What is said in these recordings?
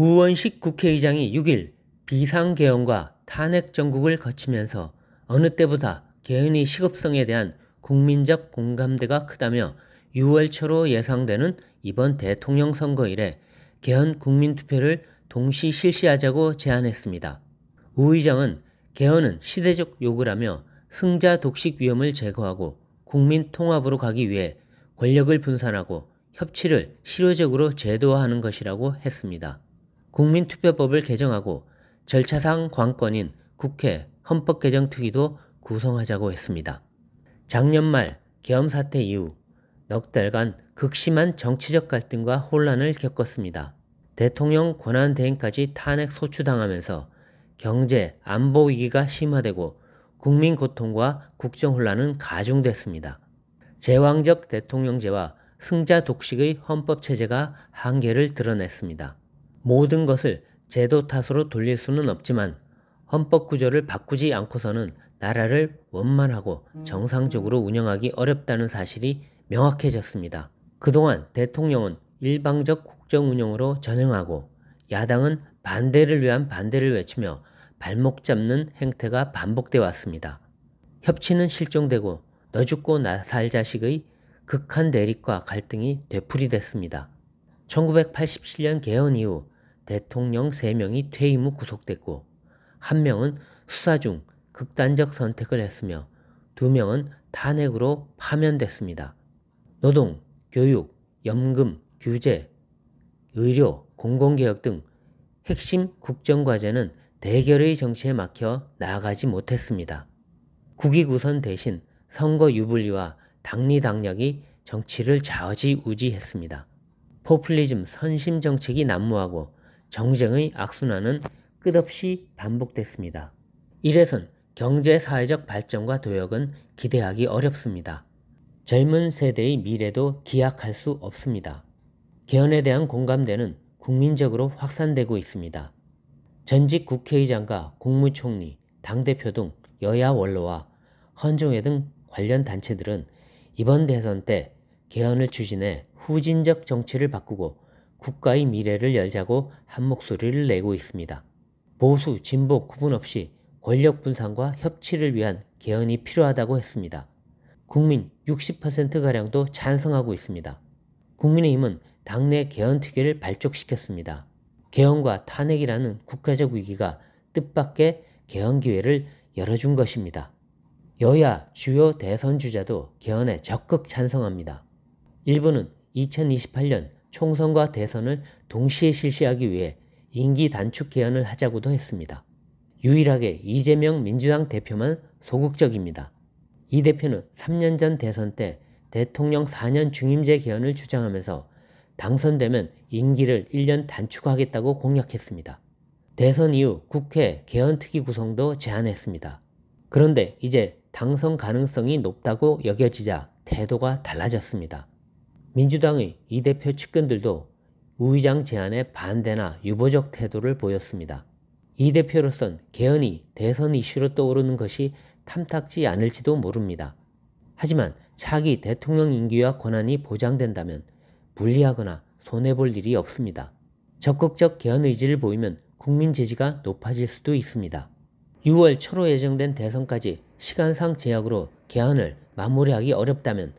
우원식 국회의장이 6일 비상계엄과 탄핵 정국을 거치면서 어느 때보다 개헌의 시급성에 대한 국민적 공감대가 크다며 6월 초로 예상되는 이번 대통령 선거 이래 개헌 국민투표를 동시 실시하자고 제안했습니다. 우 의장은 개헌은 시대적 요구라며 승자 독식 위험을 제거하고 국민 통합으로 가기 위해 권력을 분산하고 협치를 실효적으로 제도화하는 것이라고 했습니다. 국민투표법을 개정하고 절차상 관건인 국회 헌법개정특위도 구성하자고 했습니다. 작년 말 계엄 사태 이후 넉 달간 극심한 정치적 갈등과 혼란을 겪었습니다. 대통령 권한대행까지 탄핵 소추당하면서 경제, 안보 위기가 심화되고 국민 고통과 국정 혼란은 가중됐습니다. 제왕적 대통령제와 승자 독식의 헌법체제가 한계를 드러냈습니다. 모든 것을 제도 탓으로 돌릴 수는 없지만 헌법 구조를 바꾸지 않고서는 나라를 원만하고 정상적으로 운영하기 어렵다는 사실이 명확해졌습니다. 그동안 대통령은 일방적 국정 운영으로 전횡하고 야당은 반대를 위한 반대를 외치며 발목 잡는 행태가 반복돼 왔습니다. 협치는 실종되고 너 죽고 나 살 자식의 극한 대립과 갈등이 되풀이됐습니다. 1987년 개헌 이후 대통령 3명이 퇴임 후 구속됐고 1명은 수사 중 극단적 선택을 했으며 2명은 탄핵으로 파면됐습니다. 노동, 교육, 연금, 규제, 의료, 공공개혁 등 핵심 국정과제는 대결의 정치에 막혀 나아가지 못했습니다. 국위구선 대신 선거 유불리와 당리당략이 정치를 좌지우지했습니다. 포퓰리즘 선심 정책이 난무하고 정쟁의 악순환은 끝없이 반복됐습니다. 이래선 경제 사회적 발전과 도약은 기대하기 어렵습니다. 젊은 세대의 미래도 기약할 수 없습니다. 개헌에 대한 공감대는 국민적으로 확산되고 있습니다. 전직 국회의장과 국무총리, 당대표 등 여야 원로와 헌정회 등 관련 단체들은 이번 대선 때 개헌을 추진해 후진적 정치를 바꾸고 국가의 미래를 열자고 한 목소리를 내고 있습니다. 보수, 진보 구분 없이 권력 분산과 협치를 위한 개헌이 필요하다고 했습니다. 국민 60%가량도 찬성하고 있습니다. 국민의힘은 당내 개헌특위를 발족시켰습니다. 개헌과 탄핵이라는 국가적 위기가 뜻밖의 개헌 기회를 열어준 것입니다. 여야 주요 대선 주자도 개헌에 적극 찬성합니다. 일부는 2028년 총선과 대선을 동시에 실시하기 위해 임기 단축 개헌을 하자고도 했습니다. 유일하게 이재명 민주당 대표만 소극적입니다. 이 대표는 3년 전 대선 때 대통령 4년 중임제 개헌을 주장하면서 당선되면 임기를 1년 단축하겠다고 공약했습니다. 대선 이후 국회 개헌특위 구성도 제안했습니다. 그런데 이제 당선 가능성이 높다고 여겨지자 태도가 달라졌습니다. 민주당의 이 대표 측근들도 우 의장 제안에 반대나 유보적 태도를 보였습니다. 이 대표로선 개헌이 대선 이슈로 떠오르는 것이 탐탁지 않을지도 모릅니다. 하지만 차기 대통령 임기와 권한이 보장된다면 불리하거나 손해볼 일이 없습니다. 적극적 개헌 의지를 보이면 국민 지지가 높아질 수도 있습니다. 6월 초로 예정된 대선까지 시간상 제약으로 개헌을 마무리하기 어렵다면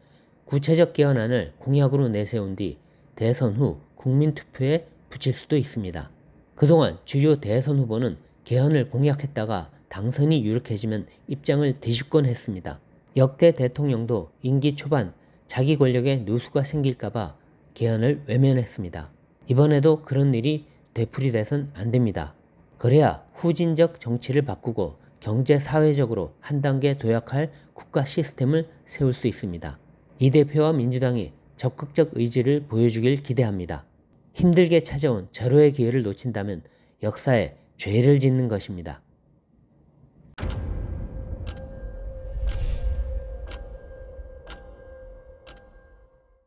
구체적 개헌안을 공약으로 내세운 뒤 대선 후 국민투표에 붙일 수도 있습니다. 그동안 주요 대선 후보는 개헌을 공약했다가 당선이 유력해지면 입장을 뒤집곤 했습니다. 역대 대통령도 임기 초반 자기 권력에 누수가 생길까봐 개헌을 외면했습니다. 이번에도 그런 일이 되풀이돼선 안 됩니다. 그래야 후진적 정치를 바꾸고 경제 사회적으로 한 단계 도약할 국가 시스템을 세울 수 있습니다. 이 대표와 민주당이 적극적 의지를 보여주길 기대합니다. 힘들게 찾아온 절호의 기회를 놓친다면 역사에 죄를 짓는 것입니다.